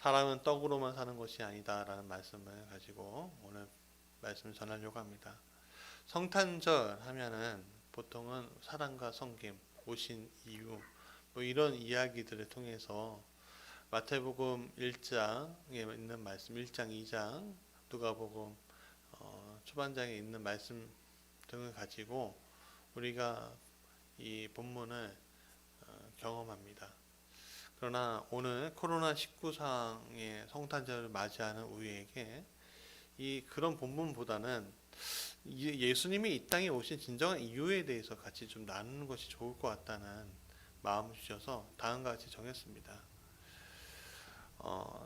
사람은 떡으로만 사는 것이 아니다라는 말씀을 가지고 오늘 말씀을 전하려고 합니다. 성탄절 하면은 보통은 사랑과 섬김, 오신 이유, 뭐 이런 이야기들을 통해서 마태복음 1장에 있는 말씀, 1장, 2장, 누가복음 초반장에 있는 말씀 등을 가지고 우리가 이 본문을 경험합니다. 그러나 오늘 코로나19 상의 성탄절을 맞이하는 우리에게 그런 본문보다는 예수님이 이 땅에 오신 진정한 이유에 대해서 같이 좀 나누는 것이 좋을 것 같다는 마음을 주셔서 다음과 같이 정했습니다.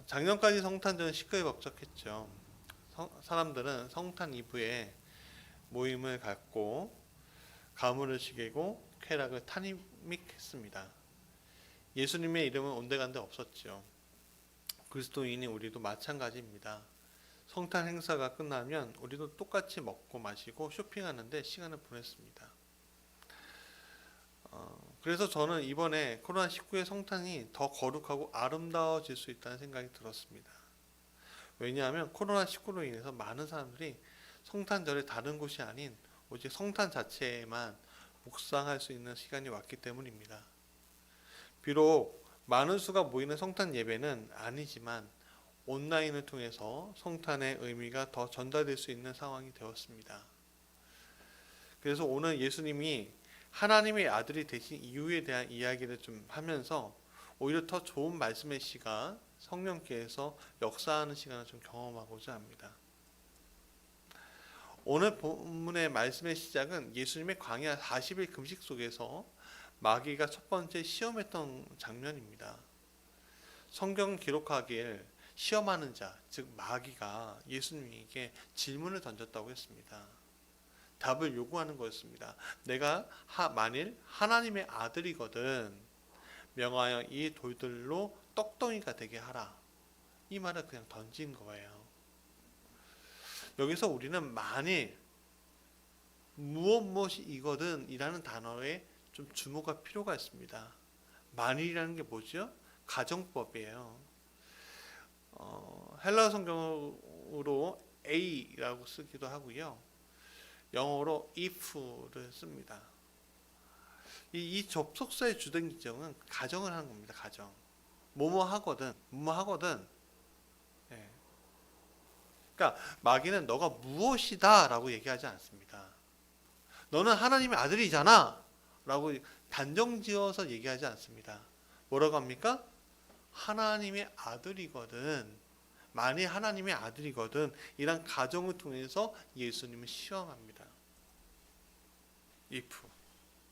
작년까지 성탄절은 시끌벅적했죠. 사람들은 성탄 이브에 모임을 갖고 가물을 지개고 쾌락을 타임믹했습니다. 예수님의 이름은 온데간데 없었죠. 그리스도인인 우리도 마찬가지입니다. 성탄 행사가 끝나면 우리도 똑같이 먹고 마시고 쇼핑하는데 시간을 보냈습니다. 그래서 저는 이번에 코로나19의 성탄이 더 거룩하고 아름다워질 수 있다는 생각이 들었습니다. 왜냐하면 코로나19로 인해서 많은 사람들이 성탄절에 다른 곳이 아닌 오직 성탄 자체에만 묵상할 수 있는 시간이 왔기 때문입니다. 비록 많은 수가 모이는 성탄 예배는 아니지만 온라인을 통해서 성탄의 의미가 더 전달될 수 있는 상황이 되었습니다. 그래서 오늘 예수님이 하나님의 아들이 되신 이유에 대한 이야기를 좀 하면서 오히려 더 좋은 말씀의 시간, 성령께서 역사하는 시간을 좀 경험하고자 합니다. 오늘 본문의 말씀의 시작은 예수님의 광야 40일 금식 속에서 마귀가 첫 번째 시험했던 장면입니다. 성경 기록하길 시험하는 자, 즉 마귀가 예수님에게 질문을 던졌다고 했습니다. 답을 요구하는 거였습니다. 내가 만일 하나님의 아들이거든 명하여 이 돌들로 떡덩이가 되게 하라. 이 말을 그냥 던진 거예요. 여기서 우리는 만일 무엇이거든 이라는 단어에 좀 주목할 필요가 있습니다. 만일이라는 게 뭐죠? 가정법이에요. 헬라 성경으로 A라고 쓰기도 하고요. 영어로 if를 씁니다. 이 접속사의 주된 기정은 가정을 하는 겁니다. 가정. 뭐뭐 하거든. 네. 그러니까 마귀는 너가 무엇이다 라고 얘기하지 않습니다. 너는 하나님의 아들이잖아 라고 단정지어서 얘기하지 않습니다. 뭐라고 합니까? 하나님의 아들이거든. 만일 하나님의 아들이거든. 이런 가정을 통해서 예수님을 시험합니다. if.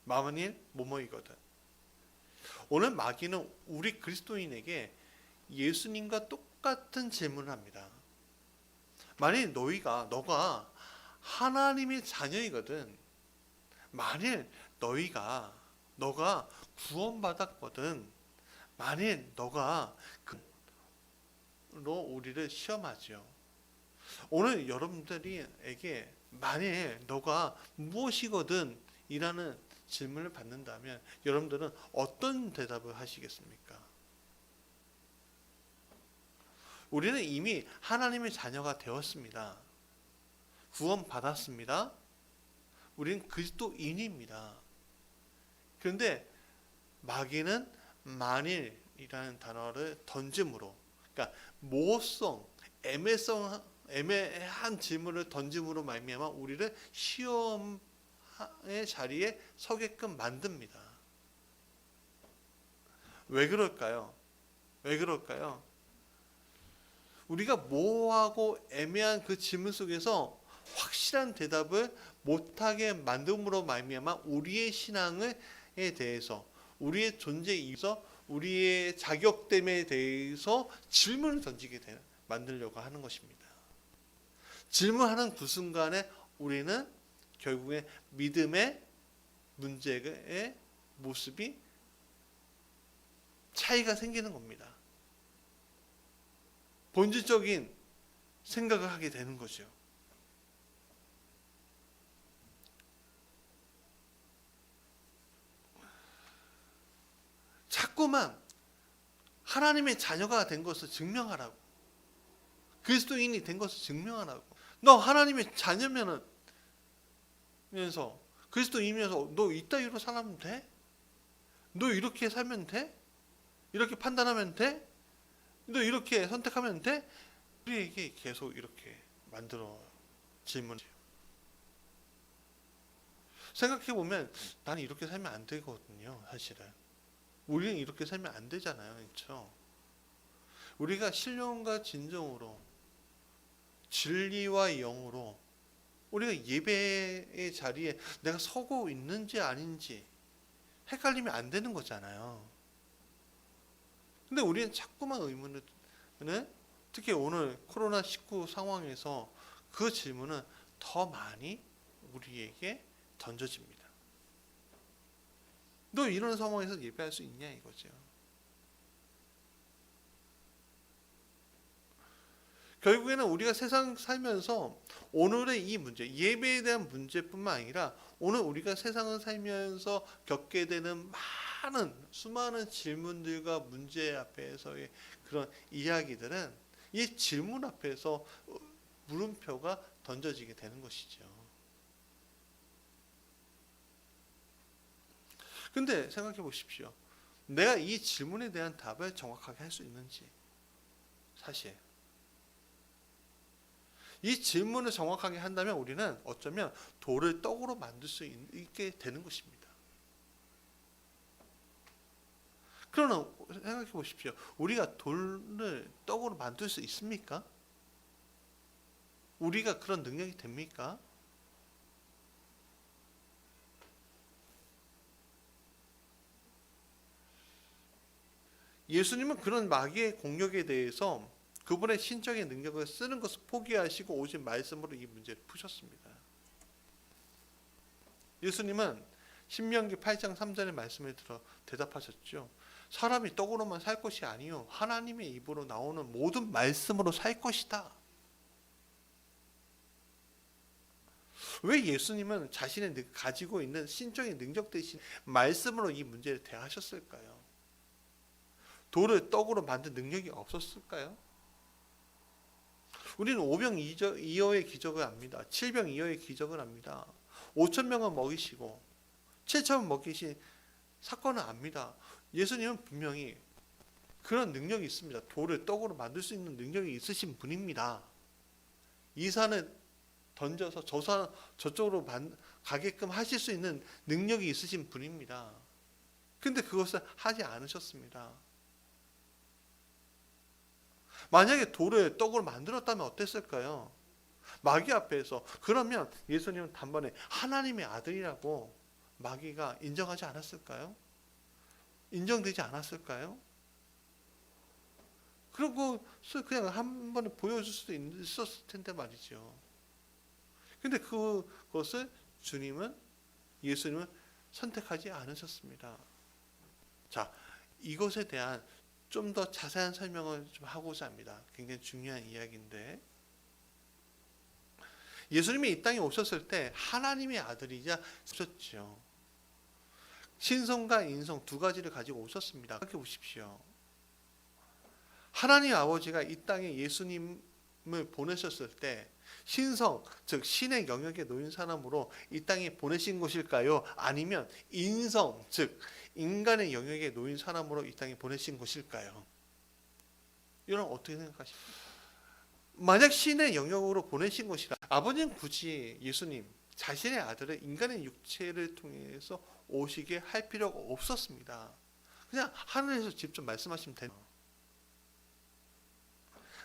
만일 뭐뭐이거든. 오늘 마귀는 우리 그리스도인에게 예수님과 똑같은 질문을 합니다. 만일 너가 하나님의 자녀이거든. 만일 너가 구원받았거든. 만일 너가 우리를 시험하죠. 오늘 여러분들에게 만일 너가 무엇이거든 이라는 질문을 받는다면 여러분들은 어떤 대답을 하시겠습니까? 우리는 이미 하나님의 자녀가 되었습니다. 구원받았습니다. 우리는 그리스도인입니다. 그런데 마귀는 만일이라는 단어를 던짐으로, 그러니까 모호성, 애매한 질문을 던짐으로 말미암아 우리를 시험의 자리에 서게끔 만듭니다. 왜 그럴까요? 우리가 모호하고 애매한 그 질문 속에서 확실한 대답을 못하게 만듦으로 말미암아 우리의 신앙에 대해서, 우리의 존재에 있어 우리의 자격됨에 대해서 질문을 던지게 만들려고 하는 것입니다. 질문하는 그 순간에 우리는 결국에 믿음의 문제의 모습이 차이가 생기는 겁니다. 본질적인 생각을 하게 되는 거죠. 자꾸만 하나님의 자녀가 된 것을 증명하라고. 그리스도인이 된 것을 증명하라고. 너 하나님의 자녀면은 면서 그리스도인이면서 너 이따위로 살면 돼? 너 이렇게 살면 돼? 이렇게 판단하면 돼? 너 이렇게 선택하면 돼? 우리에게 계속 이렇게 만들어 질문해요. 생각해보면 나는 이렇게 살면 안 되거든요. 사실은 우리는 이렇게 살면 안 되잖아요. 그렇죠? 우리가 신령과 진정으로 진리와 영으로 우리가 예배의 자리에 내가 서고 있는지 아닌지 헷갈리면 안 되는 거잖아요. 근데 우리는 자꾸만 의문을, 특히 오늘 코로나19 상황에서 그 질문은 더 많이 우리에게 던져집니다. 너 이런 상황에서 예배할 수 있냐 이거죠. 결국에는 우리가 세상 살면서 오늘의 이 문제, 예배에 대한 문제뿐만 아니라 오늘 우리가 세상을 살면서 겪게 되는 수많은 질문들과 문제 앞에서의 그런 이야기들은 이 질문 앞에서 물음표가 던져지게 되는 것이죠. 근데 생각해 보십시오. 내가 이 질문에 대한 답을 정확하게 할 수 있는지. 사실 이 질문을 정확하게 한다면 우리는 어쩌면 돌을 떡으로 만들 수 있게 되는 것입니다. 그러나 생각해 보십시오. 우리가 돌을 떡으로 만들 수 있습니까? 우리가 그런 능력이 됩니까? 예수님은 그런 마귀의 공격에 대해서 그분의 신적인 능력을 쓰는 것을 포기하시고 오직 말씀으로 이 문제를 푸셨습니다. 예수님은 신명기 8장 3절의 말씀을 들어 대답하셨죠. 사람이 떡으로만 살 것이 아니요 하나님의 입으로 나오는 모든 말씀으로 살 것이다. 왜 예수님은 자신의 가지고 있는 신적인 능력 대신 말씀으로 이 문제를 대하셨을까요? 돌을 떡으로 만든 능력이 없었을까요? 우리는 5병2어의 기적을 압니다. 7병2어의 기적을 압니다. 5,000명은 먹이시고 7,000명 먹이신 사건을 압니다. 예수님은 분명히 그런 능력이 있습니다. 돌을 떡으로 만들 수 있는 능력이 있으신 분입니다. 이 산을 던져서 저쪽으로 가게끔 하실 수 있는 능력이 있으신 분입니다. 근데 그것을 하지 않으셨습니다. 만약에 돌을 떡으로 만들었다면 어땠을까요? 마귀 앞에서. 그러면 예수님은 단번에 하나님의 아들이라고 마귀가 인정하지 않았을까요? 인정되지 않았을까요? 그리고 그냥 한 번에 보여줄 수도 있었을 텐데 말이죠. 근데 그것을 예수님은 선택하지 않으셨습니다. 자, 이것에 대한 좀 더 자세한 설명을 좀 하고자 합니다. 굉장히 중요한 이야기인데, 예수님이 이 땅에 오셨을 때 하나님의 아들이자 오셨죠. 신성과 인성 두 가지를 가지고 오셨습니다. 생각해 보십시오. 하나님 아버지가 이 땅에 예수님을 보내셨을 때 신성, 즉 신의 영역에 놓인 사람으로 이 땅에 보내신 것일까요? 아니면 인성, 즉 인간의 영역에 놓인 사람으로 이 땅에 보내신 것일까요? 이런 어떻게 생각하십니까? 만약 신의 영역으로 보내신 것이라 아버지는 굳이 예수님 자신의 아들을 인간의 육체를 통해서 오시게 할 필요가 없었습니다. 그냥 하늘에서 직접 말씀하시면 돼요.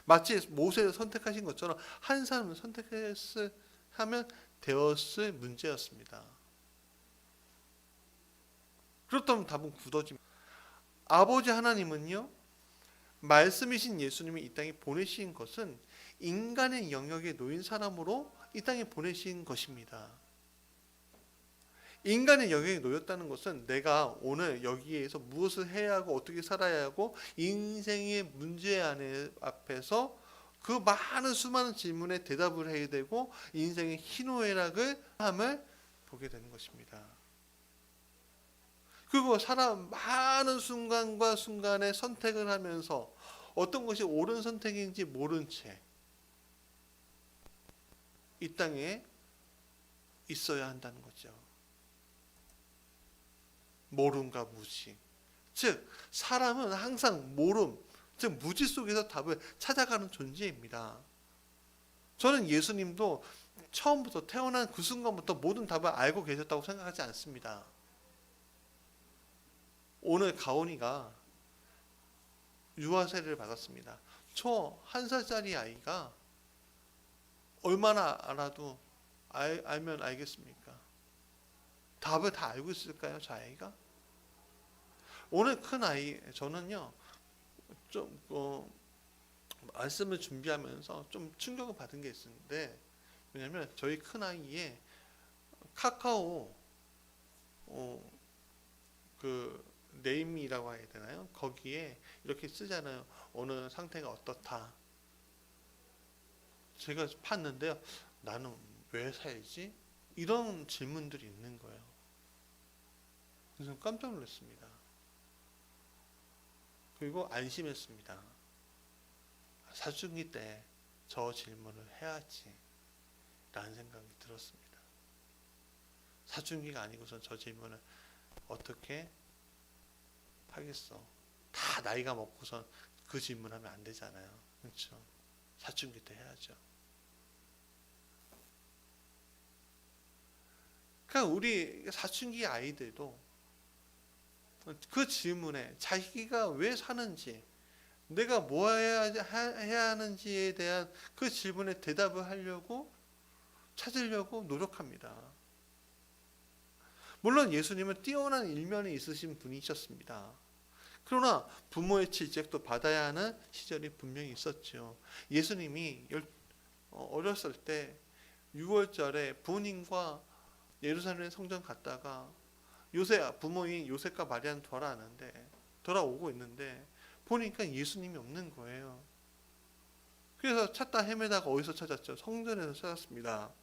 마치 모세를 선택하신 것처럼 한 사람을 선택하면 되었을 문제였습니다. 그렇다면 답은 굳어집니다. 아버지 하나님은요, 말씀이신 예수님이 이 땅에 보내신 것은 인간의 영역에 놓인 사람으로 이 땅에 보내신 것입니다. 인간의 영역에 놓였다는 것은 내가 오늘 여기에서 무엇을 해야 하고 어떻게 살아야 하고 인생의 문제 앞에서 그 많은 수많은 질문에 대답을 해야 되고 인생의 희노애락을 함을 보게 되는 것입니다. 그리고 사람 많은 순간과 순간에 선택을 하면서 어떤 것이 옳은 선택인지 모른 채 이 땅에 있어야 한다는 거죠. 모름과 무지. 즉 사람은 항상 모름, 즉 무지 속에서 답을 찾아가는 존재입니다. 저는 예수님도 처음부터 태어난 그 순간부터 모든 답을 알고 계셨다고 생각하지 않습니다. 오늘 가온이가 유아 세례를 받았습니다. 저 1살짜리 아이가 얼마나 알아도 알면 알겠습니까? 답을 다 알고 있을까요, 저 아이가? 오늘 큰 아이, 저는요, 좀, 말씀을 준비하면서 좀 충격을 받은 게 있었는데, 왜냐면 저희 큰 아이의 카카오, 그, 네임이라고 해야 되나요? 거기에 이렇게 쓰잖아요. 오늘 상태가 어떻다. 제가 봤는데요. 나는 왜 살지? 이런 질문들이 있는 거예요. 그래서 깜짝 놀랐습니다. 그리고 안심했습니다. 사춘기 때 저 질문을 해야지 라는 생각이 들었습니다. 사춘기가 아니고선 저 질문을 어떻게 하겠어. 다 나이가 먹고선 그 질문하면 안 되잖아요. 그렇죠? 사춘기 때 해야죠. 그러니까 우리 사춘기 아이들도 그 질문에 자기가 왜 사는지, 내가 뭐 해야 하는지에 대한 그 질문에 대답을 하려고 찾으려고 노력합니다. 물론 예수님은 뛰어난 일면이 있으신 분이셨습니다. 그러나 부모의 질책도 받아야 하는 시절이 분명히 있었죠. 예수님이 어렸을 때 6월절에 부모님과 예루살렘 성전 갔다가 부모인 요셉과 마리아는 돌아오고 있는데 보니까 예수님이 없는 거예요. 그래서 찾다 헤매다가 어디서 찾았죠? 성전에서 찾았습니다.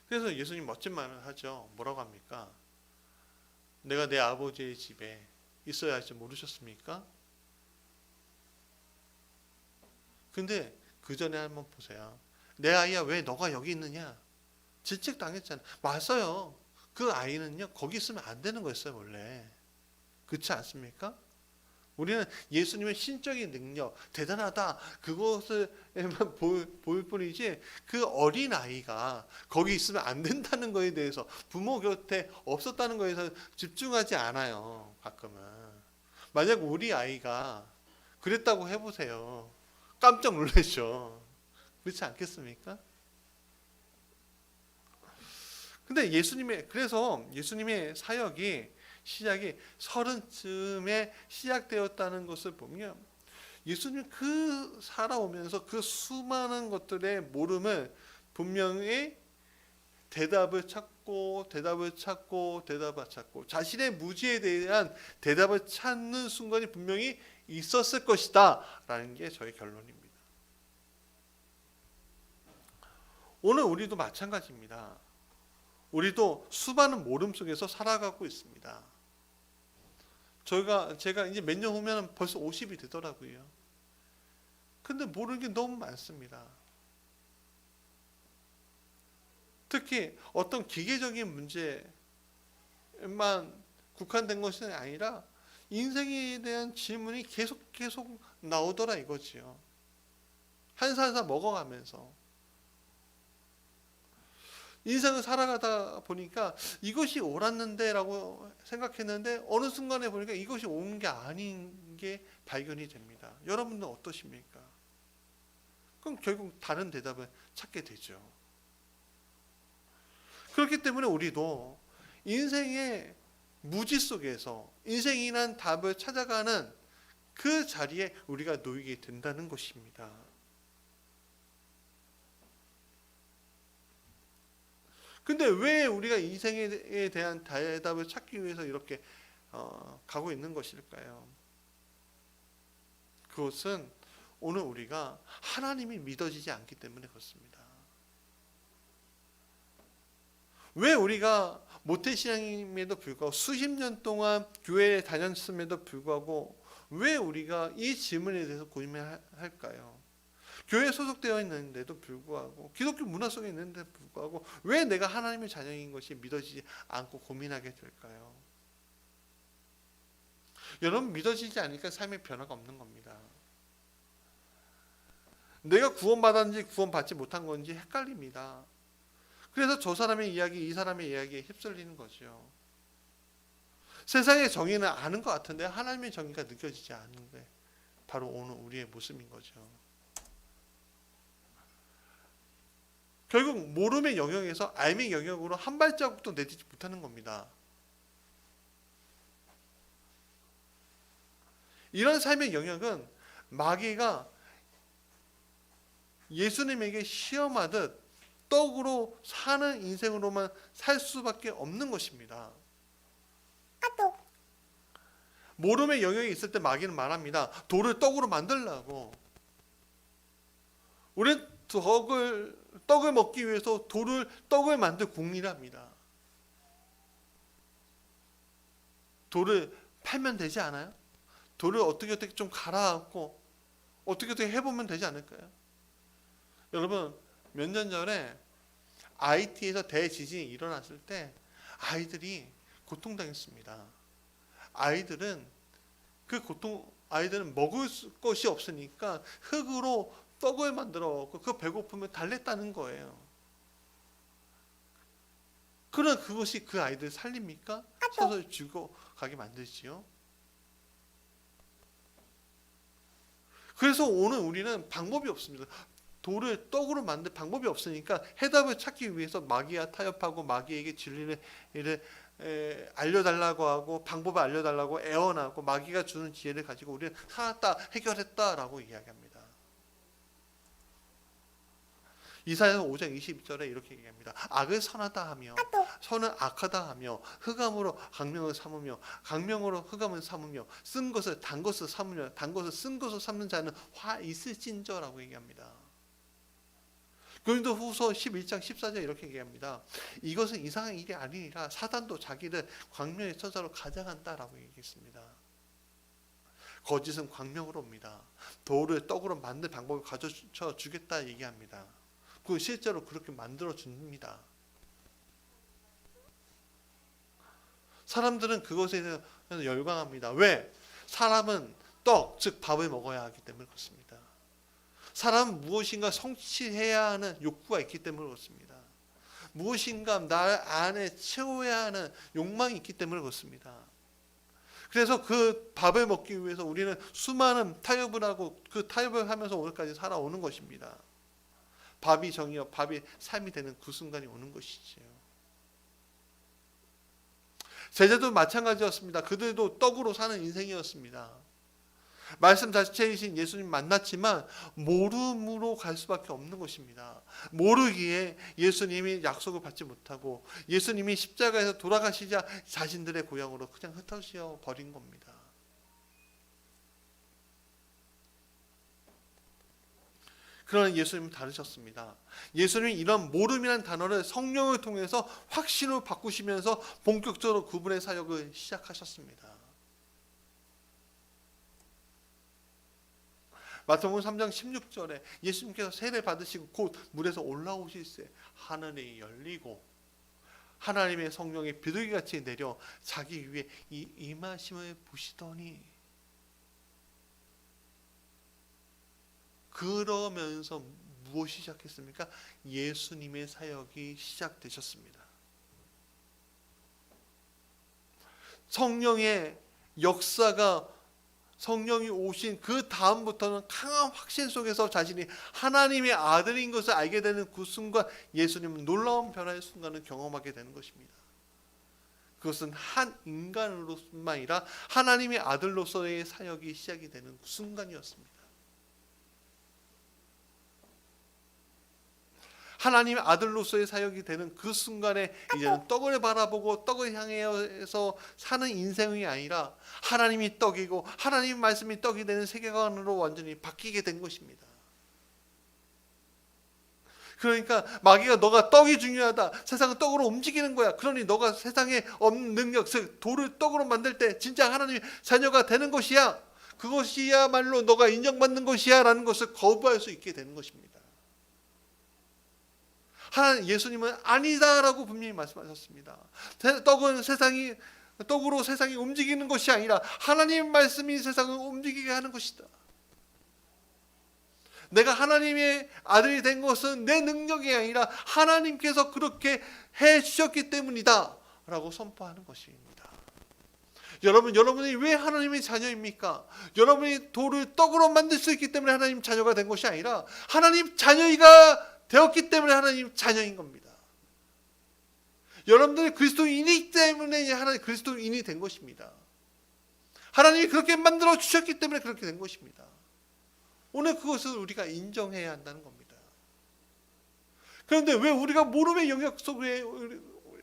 그래서 예수님 멋진 말을 하죠. 뭐라고 합니까? 내가 내 아버지의 집에 있어야 할지 모르셨습니까? 근데 그 전에 한번 보세요. 내 아이야 왜 너가 여기 있느냐? 질책 당했잖아. 맞아요. 그 아이는요 거기 있으면 안 되는 거였어요 원래. 그렇지 않습니까? 우리는 예수님의 신적인 능력 대단하다 그것을만 볼 뿐이지 그 어린 아이가 거기 있으면 안 된다는 것에 대해서 부모 곁에 없었다는 것에 집중하지 않아요. 가끔은 만약 우리 아이가 그랬다고 해보세요. 깜짝 놀라죠. 그렇지 않겠습니까? 근데 그래서 예수님의 사역이 시작이 30쯤에 시작되었다는 것을 보면 예수님 살아오면서 그 수많은 것들의 모름을 분명히 대답을 찾고 자신의 무지에 대한 대답을 찾는 순간이 분명히 있었을 것이다 라는 게 저의 결론입니다. 오늘 우리도 마찬가지입니다. 우리도 수많은 모름 속에서 살아가고 있습니다. 제가 이제 몇 년 후면 벌써 50이 되더라고요. 근데 모르는 게 너무 많습니다. 특히 어떤 기계적인 문제만 국한된 것이 아니라 인생에 대한 질문이 계속 나오더라 이거지요. 한 살 한 살 먹어가면서 인생을 살아가다 보니까 이것이 옳았는데 라고 생각했는데 어느 순간에 보니까 이것이 옳은 게 아닌 게 발견이 됩니다. 여러분은 어떠십니까? 그럼 결국 다른 대답을 찾게 되죠. 그렇기 때문에 우리도 인생의 무지 속에서 인생이란 답을 찾아가는 그 자리에 우리가 놓이게 된다는 것입니다. 근데 왜 우리가 인생에 대한 대답을 찾기 위해서 이렇게 가고 있는 것일까요? 그것은 오늘 우리가 하나님이 믿어지지 않기 때문에 그렇습니다. 왜 우리가 모태신앙임에도 불구하고 수십 년 동안 교회에 다녔음에도 불구하고 왜 우리가 이 질문에 대해서 고민할까요? 교회에 소속되어 있는데도 불구하고 기독교 문화 속에 있는데도 불구하고 왜 내가 하나님의 자녀인 것이 믿어지지 않고 고민하게 될까요? 여러분, 믿어지지 않으니까 삶의 변화가 없는 겁니다. 내가 구원받았는지 구원받지 못한 건지 헷갈립니다. 그래서 저 사람의 이야기, 이 사람의 이야기에 휩쓸리는 거죠. 세상의 정의는 아는 것 같은데 하나님의 정의가 느껴지지 않는 게 바로 오늘 우리의 모습인 거죠. 결국 모름의 영역에서 알의 영역으로 한 발자국도 내딛지 못하는 겁니다. 이런 삶의 영역은 마귀가 예수님에게 시험하듯 떡으로 사는 인생으로만 살 수밖에 없는 것입니다. 모름의 영역에 있을 때 마귀는 말합니다. 돌을 떡으로 만들라고. 우리는 떡을 먹기 위해서 떡을 만들 궁리랍니다. 돌을 팔면 되지 않아요? 돌을 어떻게 좀 갈아갖고 어떻게 해보면 되지 않을까요? 여러분, 몇 년 전에 IT에서 대지진이 일어났을 때 아이들이 고통당했습니다. 아이들은 먹을 것이 없으니까 흙으로 떡을 만들어 그 배고픔을 달랬다는 거예요. 그러나 그것이 그 아이들 살립니까? 서서히 죽어가게 만들지요. 그래서 오늘 우리는 방법이 없습니다. 돌을 떡으로 만들 방법이 없으니까 해답을 찾기 위해서 마귀와 타협하고 마귀에게 진리를 알려달라고 하고 방법을 알려달라고 애원하고 마귀가 주는 지혜를 가지고 우리는 살았다, 해결했다라고 이야기합니다. 이사야서 5장 22절에 이렇게 얘기합니다. 악을 선하다 하며 선은 악하다 하며 흑암으로 강명을 삼으며 강명으로 흑암을 삼으며 쓴 것을 단 것을 삼으며 단 것을 쓴 것을 삼는 자는 화 있을진저라고 얘기합니다. 고린도후서 11장 14절 이렇게 얘기합니다. 이것은 이상한 일이 아니라 사단도 자기를 광명의 천사로 가장한다라고 얘기했습니다. 거짓은 광명으로 옵니다. 돌을 떡으로 만들 방법을 가르쳐 주겠다 얘기합니다. 그 실제로 그렇게 만들어 줍니다. 사람들은 그것에 대해서 열광합니다. 왜? 사람은 떡, 즉 밥을 먹어야 하기 때문에 그렇습니다. 사람은 무엇인가 성취해야 하는 욕구가 있기 때문에 그렇습니다. 무엇인가 나 안에 채워야 하는 욕망이 있기 때문에 그렇습니다. 그래서 그 밥을 먹기 위해서 우리는 수많은 타협을 하고 그 타협을 하면서 오늘까지 살아오는 것입니다. 밥이 정이요, 밥이 삶이 되는 그 순간이 오는 것이지요. 제자도 마찬가지였습니다. 그들도 떡으로 사는 인생이었습니다. 말씀 자체이신 예수님 만났지만 모름으로 갈 수밖에 없는 것입니다. 모르기에 예수님이 약속을 받지 못하고 예수님이 십자가에서 돌아가시자 자신들의 고향으로 그냥 흩어져 버린 겁니다. 그러나 예수님은 다르셨습니다. 예수님이 이런 모름이라는 단어를 성령을 통해서 확신으로 바꾸시면서 본격적으로 그분의 사역을 시작하셨습니다. 마태복음 3장 16절에 예수님께서 세례 받으시고 곧 물에서 올라오실새 하늘이 열리고 하나님의 성령이 비둘기같이 내려 자기 위에 임하심을 보시더니 그러면서 무엇이 시작했습니까? 예수님의 사역이 시작되셨습니다. 성령의 역사가 성령이 오신 그 다음부터는 강한 확신 속에서 자신이 하나님의 아들인 것을 알게 되는 그 순간 예수님은 놀라운 변화의 순간을 경험하게 되는 것입니다. 그것은 한 인간으로뿐만 아니라 하나님의 아들로서의 사역이 시작이 되는 그 순간이었습니다. 하나님의 아들로서의 사역이 되는 그 순간에 이제는 떡을 바라보고 떡을 향해서 사는 인생이 아니라 하나님이 떡이고 하나님의 말씀이 떡이 되는 세계관으로 완전히 바뀌게 된 것입니다. 그러니까 마귀가 너가 떡이 중요하다. 세상은 떡으로 움직이는 거야. 그러니 너가 세상에 없는 능력, 즉 돌을 떡으로 만들 때 진짜 하나님의 자녀가 되는 것이야. 그것이야말로 너가 인정받는 것이야 라는 것을 거부할 수 있게 되는 것입니다. 하나님 예수님은 아니다라고 분명히 말씀하셨습니다. 떡으로 세상이 움직이는 것이 아니라 하나님의 말씀이 세상을 움직이게 하는 것이다. 내가 하나님의 아들이 된 것은 내 능력이 아니라 하나님께서 그렇게 해 주셨기 때문이다 라고 선포하는 것입니다. 여러분이 왜 하나님의 자녀입니까? 여러분이 돌을 떡으로 만들 수 있기 때문에 하나님 자녀가 된 것이 아니라 하나님 자녀가 되었기 때문에 하나님 자녀인 겁니다. 여러분들이 그리스도인이기 때문에 하나님 그리스도인이 된 것입니다. 하나님이 그렇게 만들어 주셨기 때문에 그렇게 된 것입니다. 오늘 그것을 우리가 인정해야 한다는 겁니다. 그런데 왜 우리가 모름의 영역 속에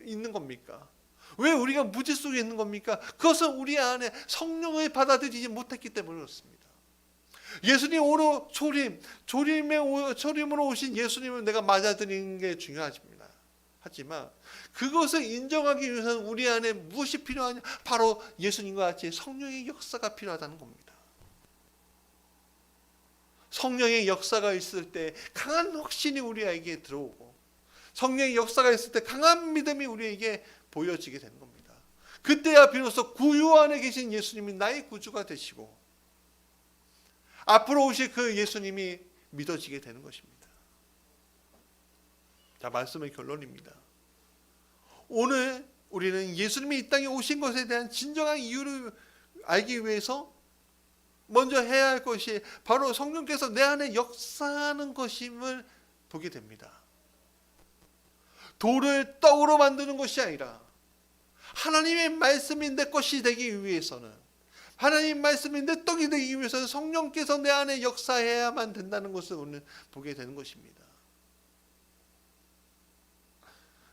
있는 겁니까? 왜 우리가 무지 속에 있는 겁니까? 그것은 우리 안에 성령을 받아들이지 못했기 때문에 그렇습니다. 예수님 오로 초림으로 오신 예수님을 내가 맞아들이는 게 중요하십니다. 하지만 그것을 인정하기 위해서는 우리 안에 무엇이 필요하냐? 바로 예수님과 같이 성령의 역사가 필요하다는 겁니다. 성령의 역사가 있을 때 강한 확신이 우리에게 들어오고 성령의 역사가 있을 때 강한 믿음이 우리에게 보여지게 되는 겁니다. 그때야 비로소 구유 안에 계신 예수님이 나의 구주가 되시고 앞으로 오실 그 예수님이 믿어지게 되는 것입니다. 자, 말씀의 결론입니다. 오늘 우리는 예수님이 이 땅에 오신 것에 대한 진정한 이유를 알기 위해서 먼저 해야 할 것이 바로 성령께서 내 안에 역사하는 것임을 보게 됩니다. 돌을 떡으로 만드는 것이 아니라 하나님의 말씀이 내 것이 되기 위해서는 하나님의 말씀이 내 떡이 되기 위해서는 성령께서 내 안에 역사해야만 된다는 것을 오늘 보게 되는 것입니다.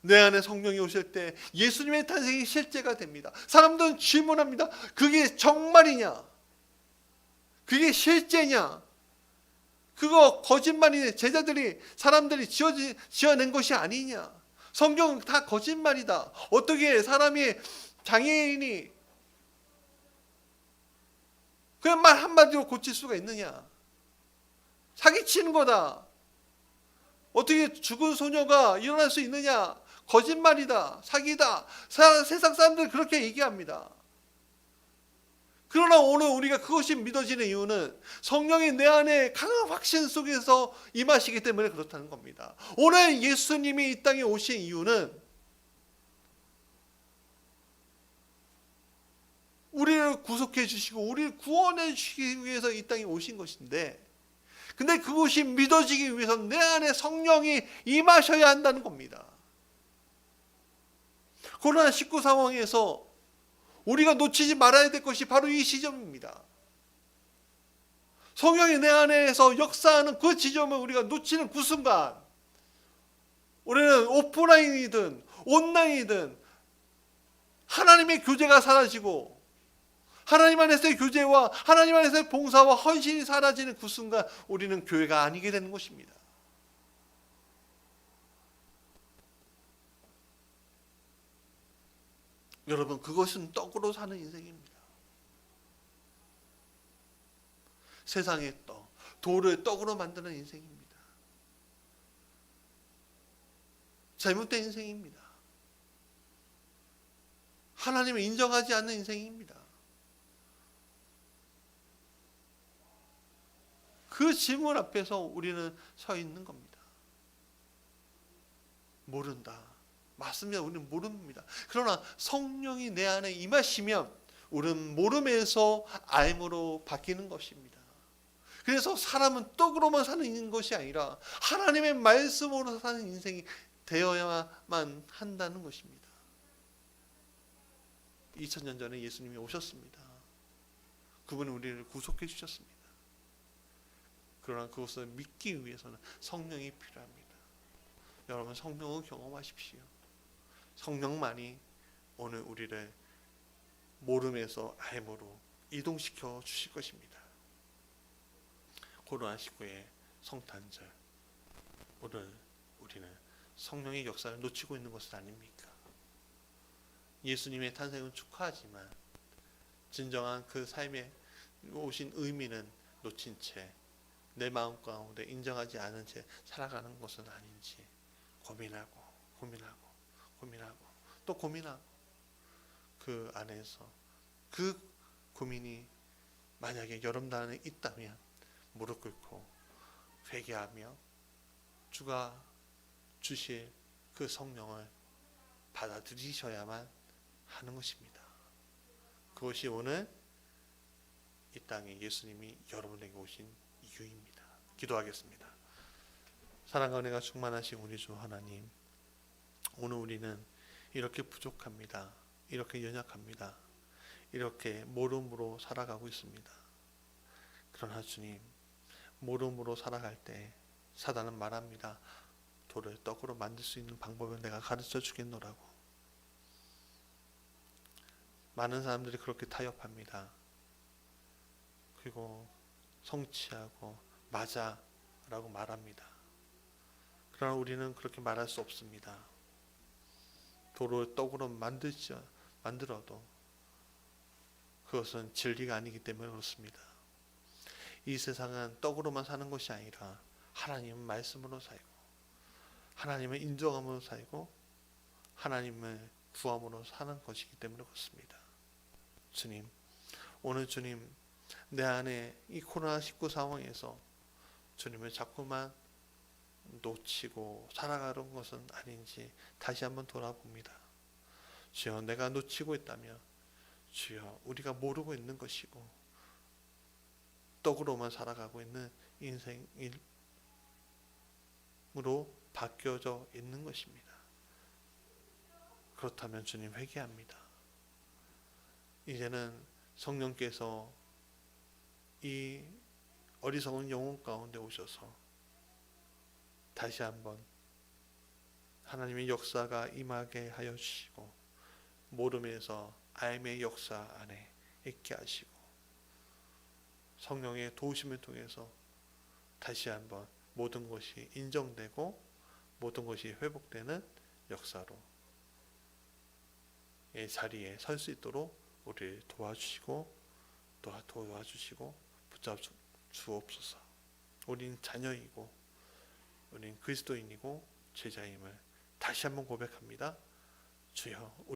내 안에 성령이 오실 때 예수님의 탄생이 실제가 됩니다. 사람들은 질문합니다. 그게 정말이냐? 그게 실제냐? 그거 거짓말이네. 사람들이 지어낸 것이 아니냐? 성경은 다 거짓말이다. 어떻게 사람이 장애인이 그냥 말 한마디로 고칠 수가 있느냐? 사기치는 거다. 어떻게 죽은 소녀가 일어날 수 있느냐? 거짓말이다. 사기다. 세상 사람들이 그렇게 얘기합니다. 그러나 오늘 우리가 그것이 믿어지는 이유는 성령이 내 안에 강한 확신 속에서 임하시기 때문에 그렇다는 겁니다. 오늘 예수님이 이 땅에 오신 이유는 우리를 구속해 주시고 우리를 구원해 주시기 위해서 이 땅에 오신 것인데, 근데 그것이 믿어지기 위해서는 내 안에 성령이 임하셔야 한다는 겁니다. 코로나19 상황에서 우리가 놓치지 말아야 될 것이 바로 이 지점입니다. 성령이 내 안에서 역사하는 그 지점을 우리가 놓치는 그 순간 우리는 오프라인이든 온라인이든 하나님의 교제가 사라지고 하나님 안에서의 교제와 하나님 안에서의 봉사와 헌신이 사라지는 그 순간 우리는 교회가 아니게 되는 것입니다. 여러분, 그것은 떡으로 사는 인생입니다. 세상의 떡, 돌을 떡으로 만드는 인생입니다. 잘못된 인생입니다. 하나님을 인정하지 않는 인생입니다. 그 질문 앞에서 우리는 서 있는 겁니다. 모른다. 맞습니다. 우리는 모릅니다. 그러나 성령이 내 안에 임하시면 우리는 모름에서 알므로 바뀌는 것입니다. 그래서 사람은 떡으로만 사는 것이 아니라 하나님의 말씀으로 사는 인생이 되어야만 한다는 것입니다. 2000년 전에 예수님이 오셨습니다. 그분은 우리를 구속해 주셨습니다. 그러나 그것을 믿기 위해서는 성령이 필요합니다. 여러분, 성령을 경험하십시오. 성령만이 오늘 우리를 모름에서 알므로 이동시켜 주실 것입니다. 코로나19의 성탄절, 오늘 우리는 성령의 역사를 놓치고 있는 것은 아닙니까? 예수님의 탄생은 축하하지만 진정한 그 삶에 오신 의미는 놓친 채 내 마음 가운데 인정하지 않은 채 살아가는 것은 아닌지 고민하고 또 고민하고 그 안에서 그 고민이 만약에 여러분 안에 있다면 무릎 꿇고 회개하며 주가 주실 그 성령을 받아들이셔야만 하는 것입니다. 그것이 오늘 이 땅에 예수님이 여러분에게 오신 이유입니다. 기도하겠습니다. 사랑과 은혜가 충만하신 우리 주 하나님, 오늘 우리는 이렇게 부족합니다. 이렇게 연약합니다. 이렇게 모름으로 살아가고 있습니다. 그러나 주님, 모름으로 살아갈 때 사단은 말합니다. 돌을 떡으로 만들 수 있는 방법을 내가 가르쳐 주겠노라고. 많은 사람들이 그렇게 타협합니다. 그리고 성취하고 맞아 라고 말합니다. 그러나 우리는 그렇게 말할 수 없습니다. 돌을 떡으로 만들어도 그것은 진리가 아니기 때문에 그렇습니다. 이 세상은 떡으로만 사는 것이 아니라 하나님은 말씀으로 살고 하나님을 인정함으로 살고 하나님을 구함으로 사는 것이기 때문에 그렇습니다. 주님, 오늘 주님 내 안에 이 코로나19 상황에서 주님을 자꾸만 놓치고 살아가는 것은 아닌지 다시 한번 돌아봅니다. 주여, 내가 놓치고 있다면 주여, 우리가 모르고 있는 것이고 떡으로만 살아가고 있는 인생으로 바뀌어져 있는 것입니다. 그렇다면 주님, 회개합니다. 이제는 성령께서 이 어리석은 영혼 가운데 오셔서 다시 한번 하나님의 역사가 임하게 하여 주시고 모름에서 알의 역사 안에 있게 하시고 성령의 도우심을 통해서 다시 한번 모든 것이 인정되고 모든 것이 회복되는 역사로 이 자리에 설 수 있도록 우리를 도와주시고 붙잡 주옵소서. 우린 자녀이고 우린 그리스도인이고 제자임을 다시 한번 고백합니다. 주여,